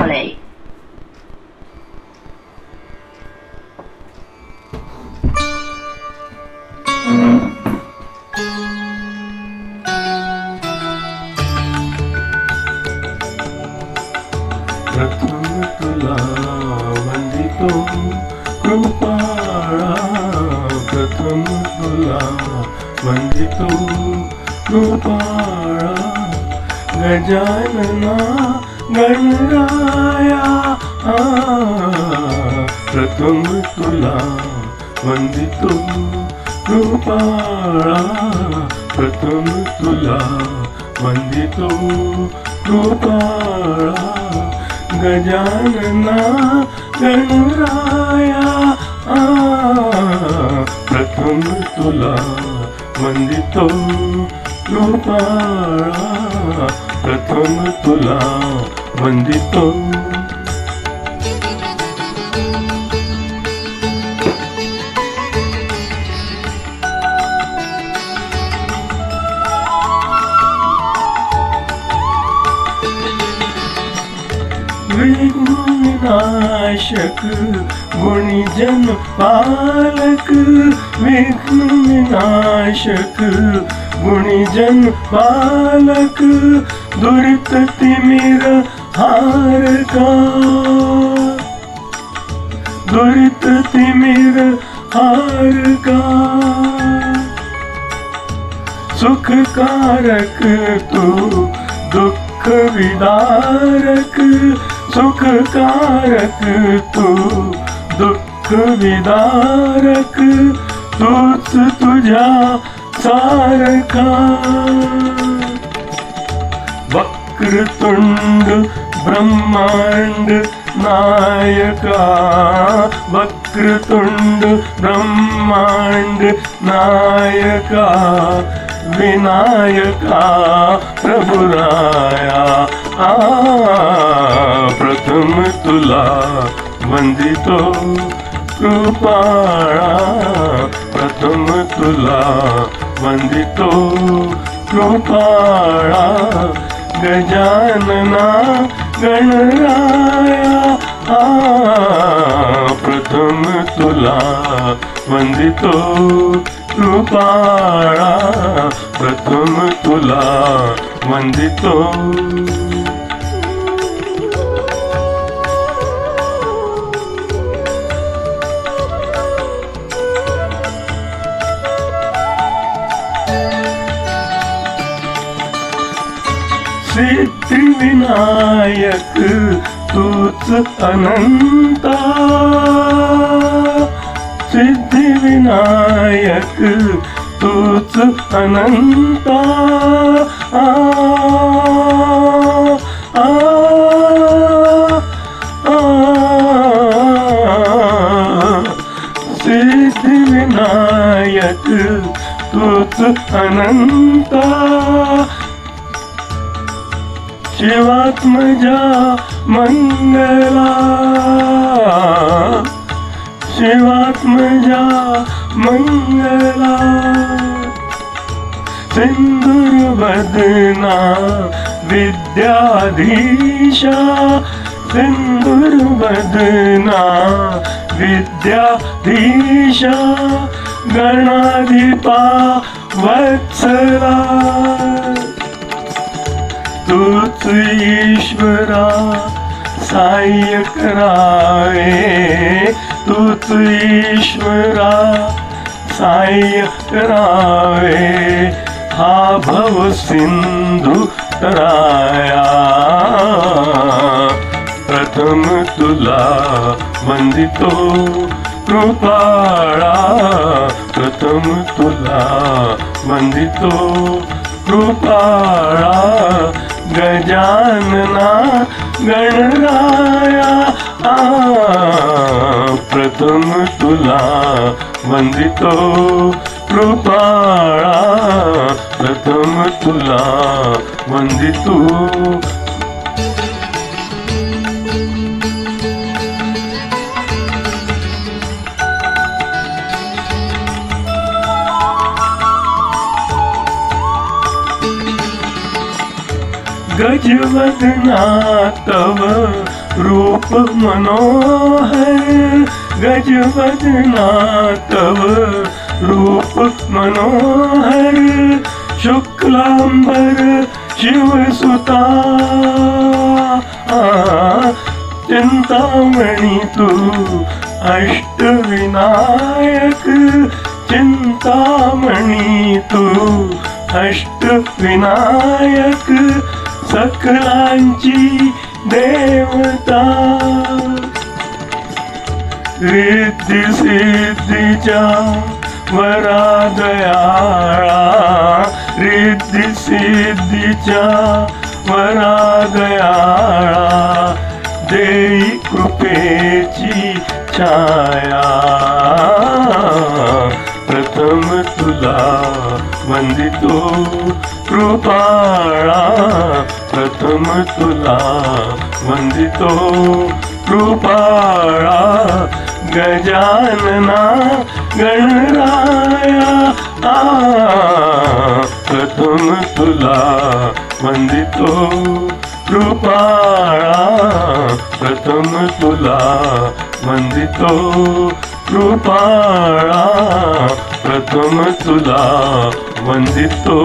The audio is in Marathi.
Ballet. प्रथम तुला वंदितो कृपाळा, प्रथम तुला वंदितो कृपाळा, गजानना गणराया, प्रथम तुला वंदितो कृपाळा, प्रथम तुला वंदितो कृपाळा, गजानना गणराया, प्रथम तुला वंदितो कृपाळा, प्रथम तुला वंदितो. विघ्न विनाशक गुणीजन पालक, विघ्न विनाशक गुणीजन पालक, दुरित तिमिर हार का, दुरित तिमिर हार का, सुखकारक तू दुःख विदारक, सुखकारक तू दुःख विदारक, तूच तुझ्या सारखा, वक्रतुंड ब्रह्मांड नायका, वक्रतुंड ब्रह्मांड नायका, विनायका प्रभुराया, प्रथम तुला वंदितो कृपाळा, प्रथम तुला वंदितो कृपाळा, गजानना गणराया, प्रथम तुला वंदितो कृपाळा, प्रथम तुला वंदितो. सिद्धिविनायक तूच अनंता, सिद्धिविनायक तूच अनंता, सिद्धिविनायक तूच अनंता, शिवात्मजा मंगला, शिवात्मजा मंगला, सिंदूरवदना विद्याधीशा, सिंदूरवदना विद्याधीशा, गणाधिपा वत्सला, तूच ईश्वरा सहाय्य करावे, तूच ईश्वरा सहाय्य करावे, हा भव सिंधू तराया, प्रथम तुला वंदितो कृपाळा, प्रथम तुला वंदितो कृपाळा, गजानना गणराया, प्रथम तुला वंदितो कृपाळा, प्रथम तुला वंदितो. गज गजवदना तव रूप मनोहर, गजवदना तव रूप मनोहर, शुक्लांबर शिवसुता, चिंतामणि तू अष्टविनायक, चिंतामणि तू अष्टविनायक, सकलांची देवता, रिद्धी सिद्धीच्या वरादयाळा, रिद्धी सिद्धीच्या वरादयाळा, देई कृपेची छाया, प्रथम तुला वंदितो कृपाळा, प्रथम तुला वंदितो कृपाळा, गजानना गणराया, प्रथम तुला वंदितो कृपाळा, प्रथम तुला वंदितो कृपाळा, प्रथम तुला वंदितो